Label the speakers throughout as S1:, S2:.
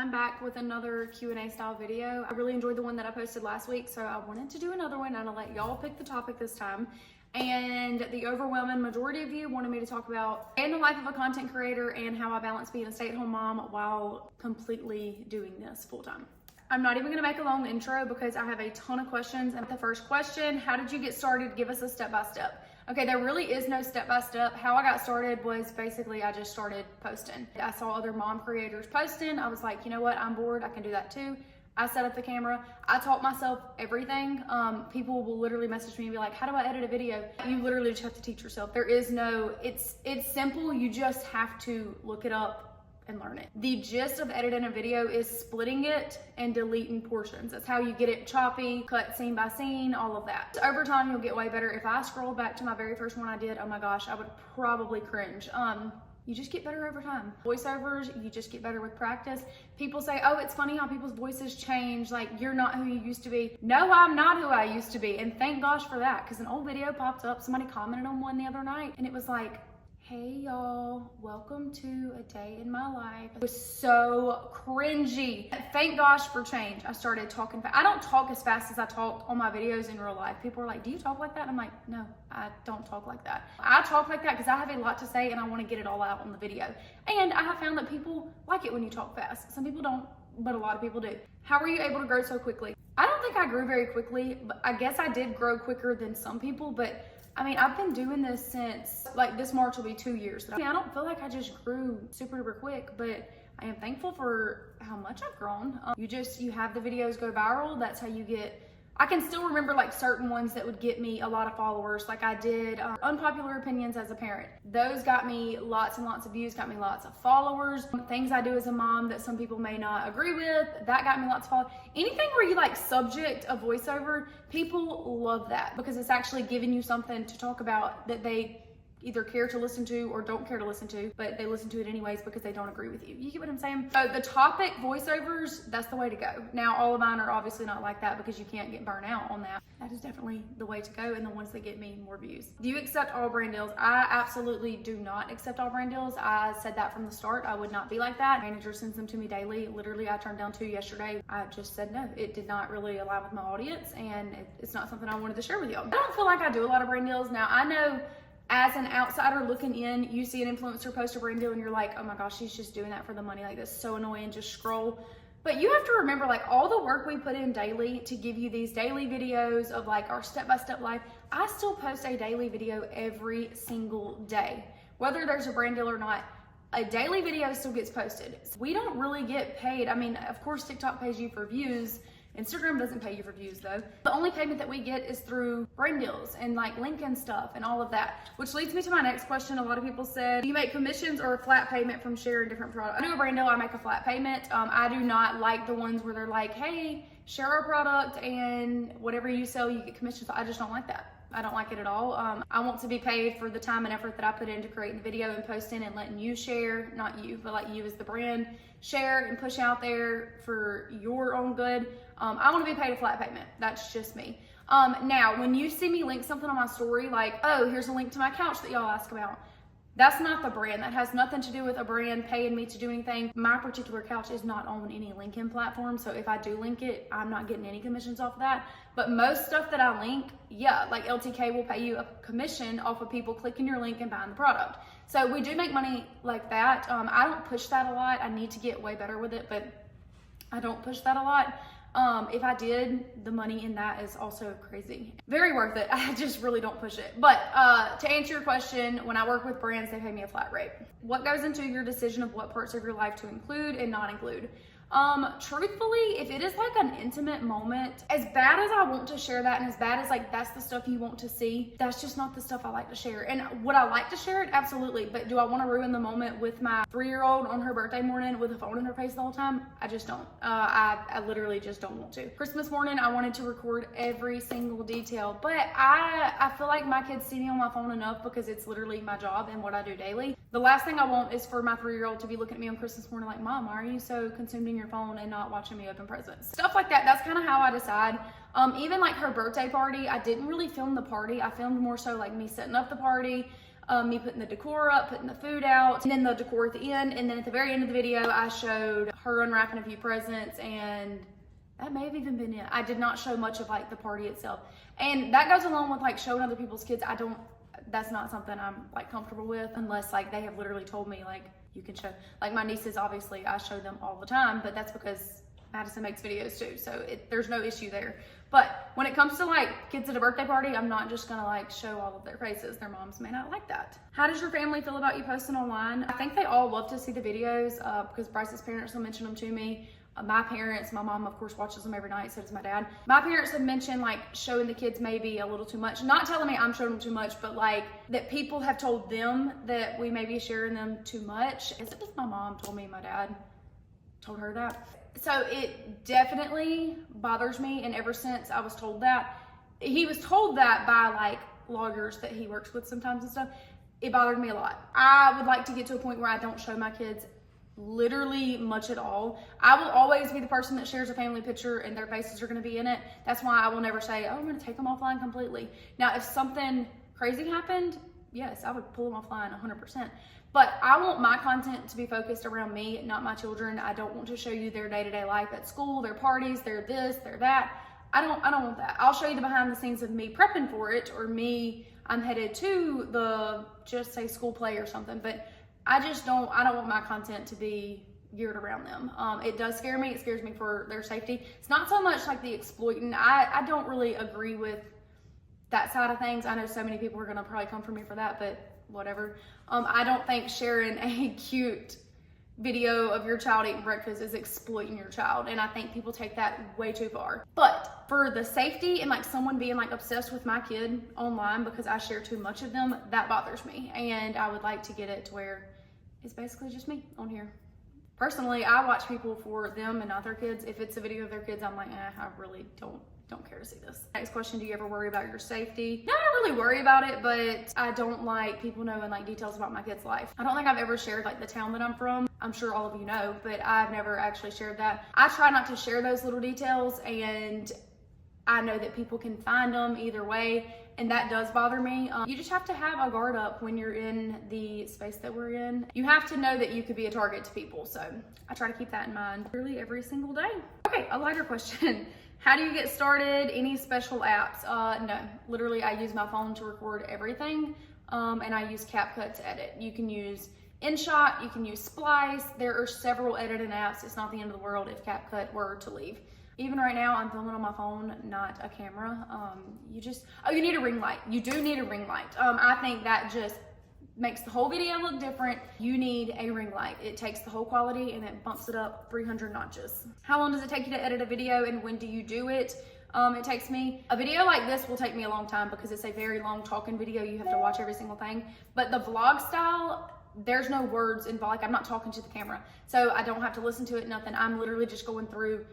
S1: I'm back with another Q&A style video. I really enjoyed the one that I posted last week, so I wanted to do another one. I'm gonna let y'all pick the topic this time. And the overwhelming majority of you wanted me to talk about and the life of a content creator and how I balance being a stay-at-home mom while completely doing this full-time. I'm not even gonna make a long intro because I have a ton of questions. And the first question, how did you get started? Give us a step-by-step. Okay, there really is no step-by-step. How I got started was basically I just started posting. I saw other mom creators posting. I was like, you know what, I'm bored, I can do that too. I set up the camera. I taught myself everything. People will literally message me and be like, how do I edit a video? You literally just have to teach yourself. There is no, it's simple. You just have to look it up and learn it. The gist of editing a video is splitting it and deleting portions. That's how you get it choppy, cut scene by scene, all of that. So over time, you'll get way better. If I scroll back to my very first one I did, oh my gosh, I would probably cringe. You just get better over time. Voiceovers, you just get better with practice. People say, oh, it's funny how people's voices change. Like, you're not who you used to be. No, I'm not who I used to be. And thank gosh for that, because an old video popped up. Somebody commented on one the other night, and it was like, hey y'all, welcome to a day in my life. It was so cringy. Thank gosh for change. I started talking fast. I don't talk as fast as I talk on my videos in real life. People are like, do you talk like that? And I'm like, no, I don't talk like that. I talk like that because I have a lot to say and I want to get it all out on the video. And I have found that people like it when you talk fast. Some people don't, but a lot of people do. How were you able to grow so quickly? I don't think I grew very quickly, but I guess I did grow quicker than some people, but I mean, I've been doing this since, like, this March will be 2 years. I mean, I don't feel like I just grew super duper quick, but I am thankful for how much I've grown. You have the videos go viral. That's how you get, I can still remember like certain ones that would get me a lot of followers. Like I did unpopular opinions as a parent. Those got me lots and lots of views, got me lots of followers. Things I do as a mom that some people may not agree with, that got me lots of followers. Anything where you like subject a voiceover, people love that because it's actually giving you something to talk about that they either care to listen to or don't care to listen to, but they listen to it anyways because they don't agree with you. You get what I'm saying? So the topic voiceovers, that's the way to go. Now, all of mine are obviously not like that because you can't get burnt out on that. That is definitely the way to go and the ones that get me more views. Do you accept all brand deals? I absolutely do not accept all brand deals. I said that from the start. I would not be like that. Manager sends them to me daily. Literally, I turned down 2 yesterday. I just said no. It did not really align with my audience and it's not something I wanted to share with y'all. I don't feel like I do a lot of brand deals. Now, I know as an outsider looking in, you see an influencer post a brand deal and you're like, oh my gosh, she's just doing that for the money. Like, that's so annoying, just scroll. But you have to remember, like, all the work we put in daily to give you these daily videos of like our step-by-step life. I still post a daily video every single day. Whether there's a brand deal or not, a daily video still gets posted. We don't really get paid. I mean, of course, TikTok pays you for views. Instagram doesn't pay you for views though. The only payment that we get is through brand deals and like LinkedIn stuff and all of that, which leads me to my next question. A lot of people said, do you make commissions or a flat payment from sharing different products? I do a brand deal, I make a flat payment. I do not like the ones where they're like, hey, share our product and whatever you sell, you get commissions. I just don't like that. I don't like it at all. I want to be paid for the time and effort that I put into creating the video and posting and letting you share, not you, but like you as the brand, share and push out there for your own good. I want to be paid a flat payment. That's just me. Now, when you see me link something on my story, like, oh, here's a link to my couch that y'all ask about, that's not the brand. That has nothing to do with a brand paying me to do anything. My particular couch is not on any linking platform. So if I do link it, I'm not getting any commissions off of that. But most stuff that I link, yeah, like LTK will pay you a commission off of people clicking your link and buying the product. So we do make money like that. I don't push that a lot. I need to get way better with it, but I don't push that a lot. If I did, the money in that is also crazy. Very worth it. I just really don't push it. But to answer your question, when I work with brands, they pay me a flat rate. What goes into your decision of what parts of your life to include and not include? Truthfully, if it is like an intimate moment, as bad as I want to share that and as bad as like that's the stuff you want to see, that's just not the stuff I like to share. And would I like to share it? Absolutely. But do I want to ruin the moment with my 3-year-old on her birthday morning with a phone in her face the whole time? I just don't. I literally just don't want to. Christmas morning, I wanted to record every single detail, but I feel like my kids see me on my phone enough because it's literally my job and what I do daily. The last thing I want is for my 3-year-old to be looking at me on Christmas morning like, Mom, why are you so consumed in your phone and not watching me open presents? Stuff like that. That's kind of how I decide. Even like her birthday party, I didn't really film the party. I filmed more so like me setting up the party. me putting the decor up, putting the food out, and then the decor at the end. And then at the very end of the video, I showed her unwrapping a few presents, and that may have even been it. I did not show much of like the party itself. And that goes along with like showing other people's kids. That's not something I'm like comfortable with unless like they have literally told me like you can show. Like my nieces, obviously I show them all the time, but that's because Madison makes videos too. So there's no issue there. But when it comes to like kids at a birthday party, I'm not just gonna like show all of their faces. Their moms may not like that. How does your family feel about you posting online? I think they all love to see the videos because Bryce's parents will mention them to me. My parents, my mom of course watches them every night, so does my dad. My parents have mentioned like showing the kids maybe a little too much. Not telling me I'm showing them too much, but like that people have told them that we may be sharing them too much. As if my mom told me, my dad told her that. So it definitely bothers me, and ever since I was told that, he was told that by like bloggers that he works with sometimes and stuff, it bothered me a lot. I would like to get to a point where I don't show my kids literally much at all. I will always be the person that shares a family picture and their faces are going to be in it. That's why I will never say, oh, I'm going to take them offline completely. Now, if something crazy happened, yes, I would pull them offline 100%. But I want my content to be focused around me, not my children. I don't want to show you their day-to-day life at school, their parties, their this, their that. I don't want that. I'll show you the behind the scenes of me prepping for it, or I'm headed to the, just say school play or something, but I don't want my content to be geared around them. It does scare me. It scares me for their safety. It's not so much like the exploiting. I don't really agree with that side of things. I know so many people are gonna probably come for me for that, but whatever. I don't think sharing a cute video of your child eating breakfast is exploiting your child, and I think people take that way too far. But for the safety and like someone being like obsessed with my kid online because I share too much of them, that bothers me, and I would like to get it to where it's basically just me on here. Personally, I watch people for them and not their kids. If it's a video of their kids, I'm like, I really don't care to see this. Next question, do you ever worry about your safety? No, I don't really worry about it, but I don't like people knowing like details about my kid's life. I don't think I've ever shared like the town that I'm from. I'm sure all of you know, but I've never actually shared that. I try not to share those little details, and I know that people can find them either way, and that does bother me. You just have to have a guard up when you're in the space that we're in. You have to know that you could be a target to people, so I try to keep that in mind really every single day. Okay, a lighter question. How do you get started? Any special apps? No, literally I use my phone to record everything, and I use CapCut to edit. You can use InShot, you can use Splice. There are several editing apps. It's not the end of the world if CapCut were to leave. Even right now, I'm filming on my phone, not a camera. You need a ring light. You do need a ring light. I think that just makes the whole video look different. You need a ring light. It takes the whole quality and it bumps it up 300 notches. How long does it take you to edit a video, and when do you do it? It takes me, a video like this will take me a long time because it's a very long talking video. You have to watch every single thing. But the vlog style, there's no words involved. Like I'm not talking to the camera, so I don't have to listen to it, nothing. I'm literally just going through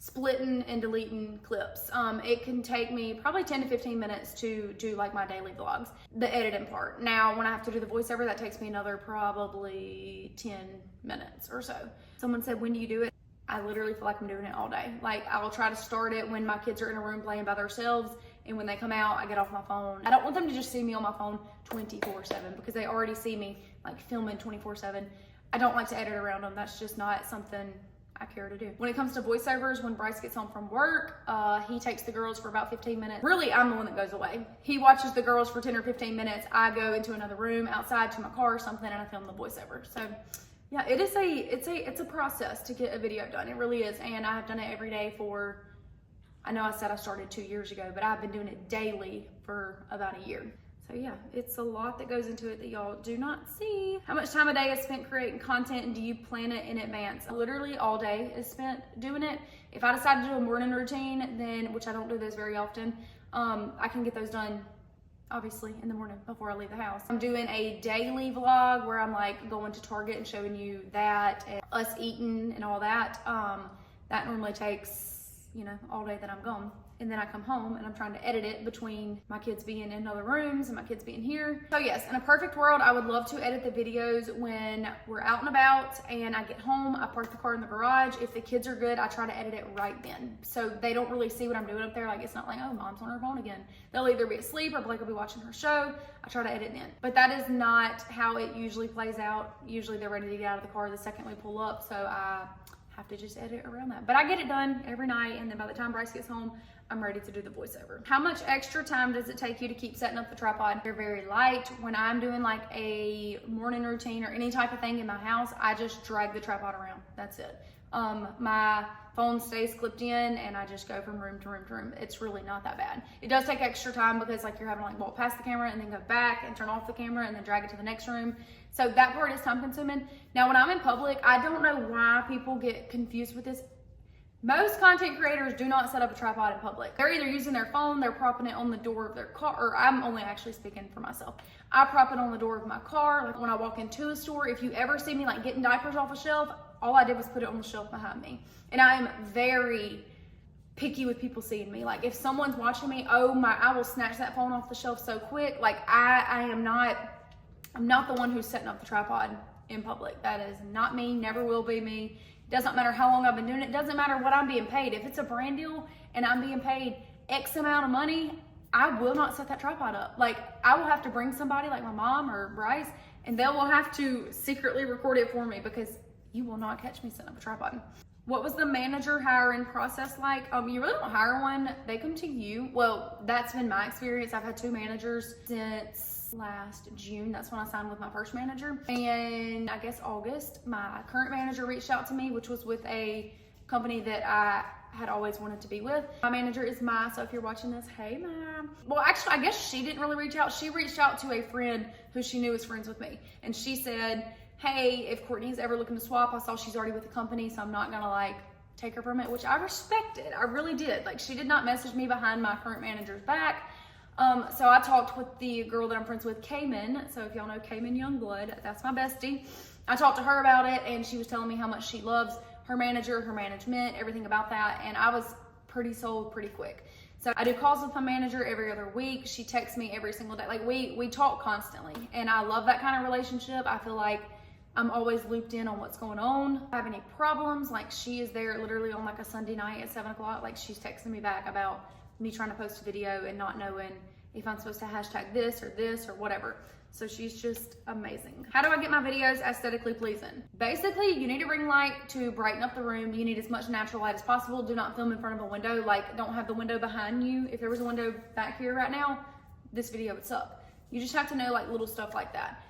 S1: splitting and deleting clips. It can take me probably 10 to 15 minutes to do like my daily vlogs, the editing part. Now, when I have to do the voiceover, that takes me another probably 10 minutes or so. Someone said, when do you do it? I literally feel like I'm doing it all day. Like I will try to start it when my kids are in a room playing by themselves, and when they come out, I get off my phone. I don't want them to just see me on my phone 24/7 because they already see me like filming 24/7. I don't like to edit around them. That's just not something I care to do. When it comes to voiceovers, when Bryce gets home from work, he takes the girls for about 15 minutes. Really, I'm the one that goes away. He watches the girls for 10 or 15 minutes. I go into another room outside to my car or something, and I film the voiceover. So yeah, it's a process to get a video done. It really is. And I have done it every day for, I know I said I started 2 years ago, but I've been doing it daily for about a year. So yeah, it's a lot that goes into it that y'all do not see. How much time a day is spent creating content, and do you plan it in advance? Literally all day is spent doing it. If I decide to do a morning routine, then, which I don't do those very often, I can get those done obviously in the morning before I leave the house. I'm doing a daily vlog where I'm like going to Target and showing you that and us eating and all that. That normally takes you know, all day that I'm gone. And then I come home and I'm trying to edit it between my kids being in other rooms and my kids being here. So yes, in a perfect world, I would love to edit the videos when we're out and about and I get home, I park the car in the garage. If the kids are good, I try to edit it right then. So they don't really see what I'm doing up there. Like, it's not like, oh, mom's on her phone again. They'll either be asleep or Blake will be watching her show. I try to edit then. But that is not how it usually plays out. Usually they're ready to get out of the car the second we pull up. So I have to just edit around that. But I get it done every night, and then by the time Bryce gets home, I'm ready to do the voiceover. How much extra time does it take you to keep setting up the tripod? They're very light. When I'm doing like a morning routine or any type of thing in my house, I just drag the tripod around. That's it. My phone stays clipped in and I just go from room to room to room. It's really not that bad. It does take extra time because like you're having to like walk past the camera and then go back and turn off the camera and then drag it to the next room. So that part is time consuming. Now when I'm in public, I don't know why people get confused with this. Most content creators do not set up a tripod in public. They're either using their phone, they're propping it on the door of their car, or I'm only actually speaking for myself. I prop it on the door of my car. Like when I walk into a store, if you ever see me like getting diapers off a shelf, all I did was put it on the shelf behind me. And I am very picky with people seeing me. Like if someone's watching me, I will snatch that phone off the shelf so quick. Like I'm not the one who's setting up the tripod in public. That is not me, never will be me. Doesn't matter how long I've been doing it. Doesn't matter what I'm being paid. If it's a brand deal and I'm being paid X amount of money, I will not set that tripod up. Like I will have to bring somebody like my mom or Bryce, and they will have to secretly record it for me because you will not catch me setting up a tripod. What was the manager hiring process like? You really don't hire one. They come to you. Well, that's been my experience. I've had 2 managers since last June. That's when I signed with my first manager. And I guess August, my current manager reached out to me, which was with a company that I had always wanted to be with. My manager is Mai, so if you're watching this, hey Mai. Well, actually, I guess she didn't really reach out. She reached out to a friend who she knew was friends with me. And she said, hey, if Courtney's ever looking to swap, I saw she's already with the company, so I'm not gonna like take her from it, which I respected. I really did. Like she did not message me behind my current manager's back. So I talked with the girl that I'm friends with, Cayman. So if y'all know Cayman Youngblood, that's my bestie. I talked to her about it and she was telling me how much she loves her manager, her management, everything about that. And I was pretty sold pretty quick. So I do calls with my manager every other week. She texts me every single day. Like we talk constantly and I love that kind of relationship. I feel like I'm always looped in on what's going on. If I have any problems, like she is there literally on like a Sunday night at 7 o'clock. Like she's texting me back about me trying to post a video and not knowing if I'm supposed to hashtag this or whatever. So she's just amazing. How do I get my videos aesthetically pleasing? Basically, you need a ring light to brighten up the room. You need as much natural light as possible. Do not film in front of a window. Like don't have the window behind you. If there was a window back here right now, this video would suck. You just have to know like little stuff like that.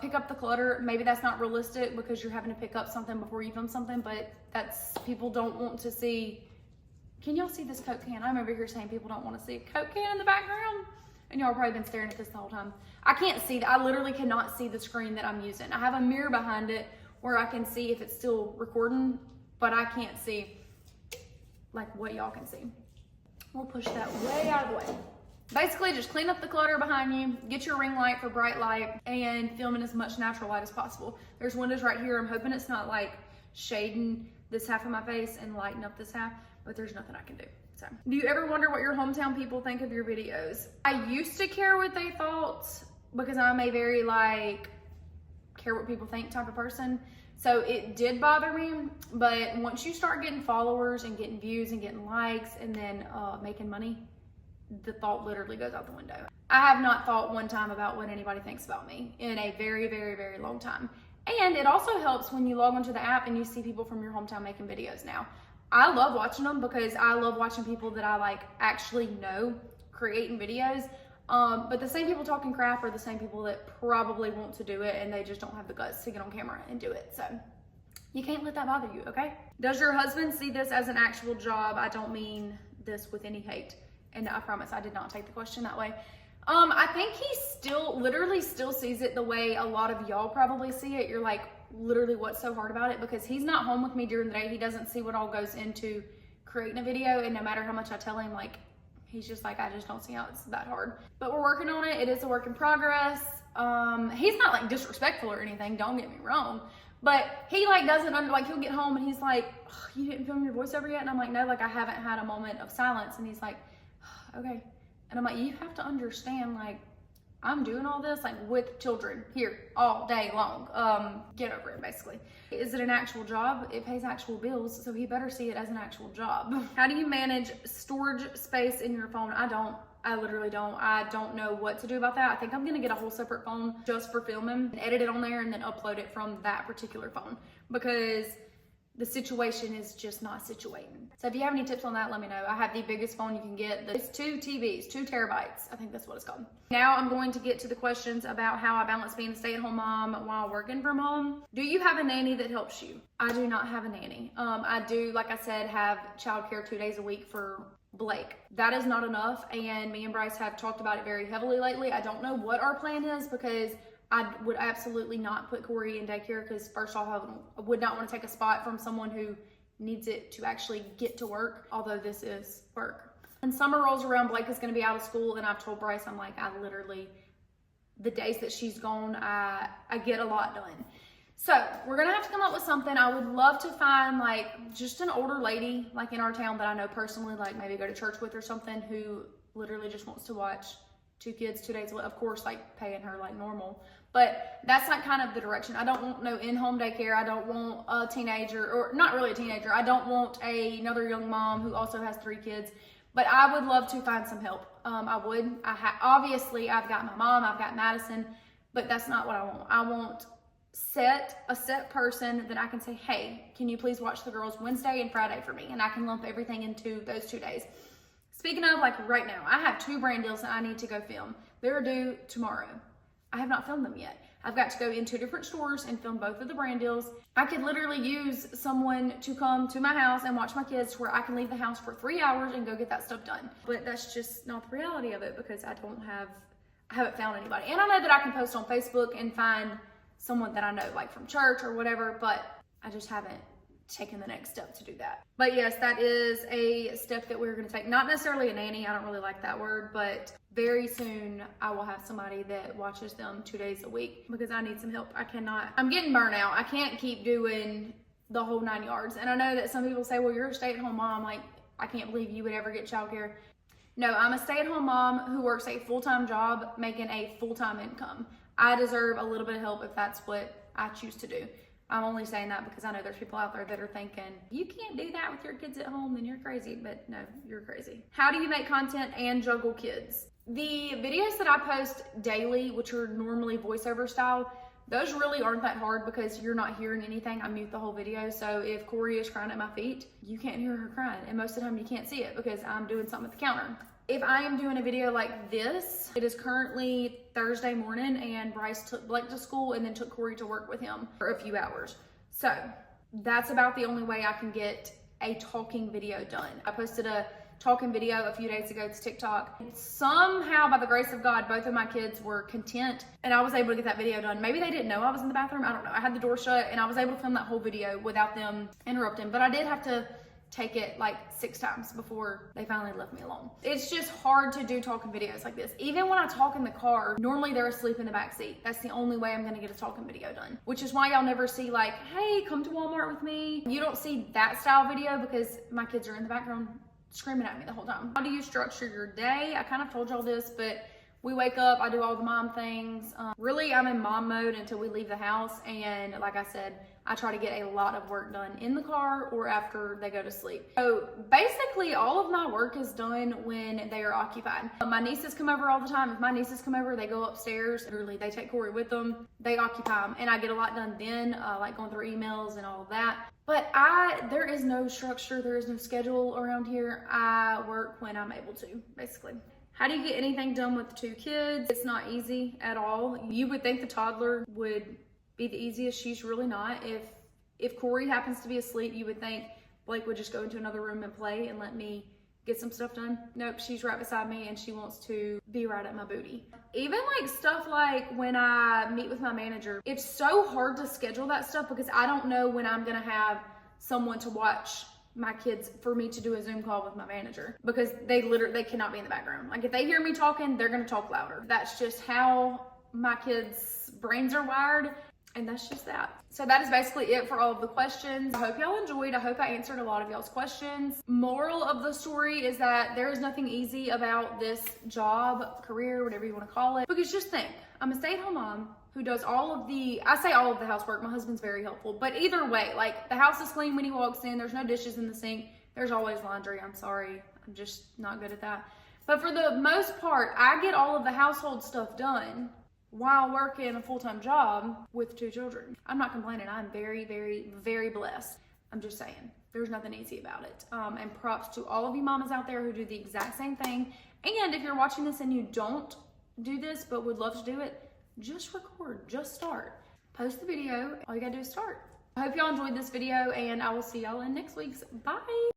S1: Pick up the clutter. Maybe that's not realistic because you're having to pick up something before you film something, but that's, people don't want to see. Can y'all see this Coke can? I'm over here saying people don't want to see a Coke can in the background. And y'all probably been staring at this the whole time. I can't see that. I literally cannot see the screen that I'm using. I have a mirror behind it where I can see if it's still recording, but I can't see like what y'all can see. We'll push that way out of the way. Basically, just clean up the clutter behind you, get your ring light for bright light, and film in as much natural light as possible. There's windows right here. I'm hoping it's not like shading this half of my face and lighting up this half, but there's nothing I can do. So, do you ever wonder what your hometown people think of your videos? I used to care what they thought because I'm a very like care what people think type of person. So it did bother me, but once you start getting followers and getting views and getting likes and then making money, the thought literally goes out the window. I have not thought one time about what anybody thinks about me in a very, very, very long time. And it also helps when you log onto the app and you see people from your hometown making videos now. I love watching them because I love watching people that I like actually know creating videos. But the same people talking crap are the same people that probably want to do it and they just don't have the guts to get on camera and do it. So you can't let that bother you, okay? Does your husband see this as an actual job? I don't mean this with any hate. And I promise I did not take the question that way. I think he literally still sees it the way a lot of y'all probably see it. You're like, literally what's so hard about it? Because he's not home with me during the day. He doesn't see what all goes into creating a video. And no matter how much I tell him, like, he's just like, I just don't see how it's that hard. But we're working on it. It is a work in progress. He's not like disrespectful or anything. Don't get me wrong. But he like doesn't like, he'll get home and he's like, oh, you didn't film your voiceover yet? And I'm like, no, like I haven't had a moment of silence. And he's like, okay. And I'm like, you have to understand, like, I'm doing all this like with children here all day long. Get over it, basically. Is it an actual job? It pays actual bills, so he better see it as an actual job. How do you manage storage space in your phone? I literally don't. I don't know what to do about that. I think I'm gonna get a whole separate phone just for filming and edit it on there and then upload it from that particular phone, because the situation is just not situating. So if you have any tips on that, let me know. I have the biggest phone you can get. It's 2 TVs, 2 terabytes. I think that's what it's called. Now I'm going to get to the questions about how I balance being a stay-at-home mom while working from home. Do you have a nanny that helps you? I do not have a nanny. I do, like I said, have childcare 2 days a week for Blake. That is not enough, and me and Bryce have talked about it very heavily lately. I don't know what our plan is, because I would absolutely not put Corey in daycare, because first off, I would not want to take a spot from someone who needs it to actually get to work, although this is work. When summer rolls around, Blake is going to be out of school, and I've told Bryce, I'm like, I literally, the days that she's gone, I get a lot done. So we're going to have to come up with something. I would love to find like just an older lady like in our town that I know personally, like maybe go to church with or something, who literally just wants to watch 2 kids 2 days, of course, like paying her like normal. But that's like kind of the direction. I don't want no in-home daycare. I don't want a teenager, or not really a teenager. I don't want another young mom who also has 3 kids. But I would love to find some help. I would. Obviously, I've got my mom, I've got Madison, but that's not what I want. I want a set person that I can say, hey, can you please watch the girls Wednesday and Friday for me? And I can lump everything into those 2 days. Speaking of, like right now, I have 2 brand deals that I need to go film. They're due tomorrow. I have not filmed them yet. I've got to go in 2 different stores and film both of the brand deals. I could literally use someone to come to my house and watch my kids, where I can leave the house for 3 hours and go get that stuff done. But that's just not the reality of it, because I haven't found anybody. And I know that I can post on Facebook and find someone that I know, like from church or whatever, but I just haven't taken the next step to do that. But yes, that is a step that we're going to take. Not necessarily a nanny, I don't really like that word, but very soon I will have somebody that watches them 2 days a week, because I need some help. I'm getting burnt out. I can't keep doing the whole 9 yards. And I know that some people say, well, you're a stay-at-home mom. Like, I can't believe you would ever get childcare. No, I'm a stay-at-home mom who works a full-time job making a full-time income. I deserve a little bit of help if that's what I choose to do. I'm only saying that because I know there's people out there that are thinking, you can't do that with your kids at home, then you're crazy. But no, you're crazy. How do you make content and juggle kids? The videos that I post daily, which are normally voiceover style, those really aren't that hard, because you're not hearing anything. I mute the whole video. So if Corey is crying at my feet, you can't hear her crying. And most of the time you can't see it, because I'm doing something at the counter. If I am doing a video like this, it is currently Thursday morning, and Bryce took Blake to school and then took Corey to work with him for a few hours. So that's about the only way I can get a talking video done. I posted a talking video a few days ago to TikTok. Somehow, by the grace of God, both of my kids were content, and I was able to get that video done. Maybe they didn't know I was in the bathroom. I don't know. I had the door shut, and I was able to film that whole video without them interrupting. But I did have to take it like 6 times before they finally left me alone. It's just hard to do talking videos like this. Even when I talk in the car, normally they're asleep in the back seat. That's the only way I'm gonna get a talking video done, which is why y'all never see like, hey, come to Walmart with me. You don't see that style video, because my kids are in the background screaming at me the whole time. How do you structure your day? I kind of told y'all this, but we wake up, I do all the mom things. Really, I'm in mom mode until we leave the house. And like I said, I try to get a lot of work done in the car or after they go to sleep. So basically all of my work is done when they are occupied. My nieces come over all the time. If my nieces come over, they go upstairs. Literally, they take Corey with them. They occupy them, and I get a lot done then, like going through emails and all of that. But there is no structure, there is no schedule around here. I work when I'm able to, basically. How do you get anything done with 2 kids? It's not easy at all. You would think the toddler would be the easiest. She's really not. If Corey happens to be asleep, you would think Blake would just go into another room and play and let me get some stuff done. Nope, she's right beside me and she wants to be right at my booty. Even like stuff like when I meet with my manager, it's so hard to schedule that stuff, because I don't know when I'm gonna have someone to watch my kids for me to do a Zoom call with my manager, because they cannot be in the background. Like if they hear me talking, they're gonna talk louder. That's just how my kids' brains are wired. And that's just that. So that is basically it for all of the questions. I hope y'all enjoyed. I hope I answered a lot of y'all's questions. Moral of the story is that there is nothing easy about this job, career, whatever you want to call it. Because just think, I'm a stay-at-home mom who does all of the housework. My husband's very helpful. But either way, like, the house is clean when he walks in. There's no dishes in the sink. There's always laundry. I'm sorry. I'm just not good at that. But for the most part, I get all of the household stuff done while working a full-time job with 2 children. I'm not complaining. I'm very, very, very blessed. I'm just saying, there's nothing easy about it. And props to all of you mamas out there who do the exact same thing. And if you're watching this and you don't do this but would love to do it, just record, just start. Post the video, all you gotta do is start. I hope y'all enjoyed this video, and I will see y'all in next week's. Bye.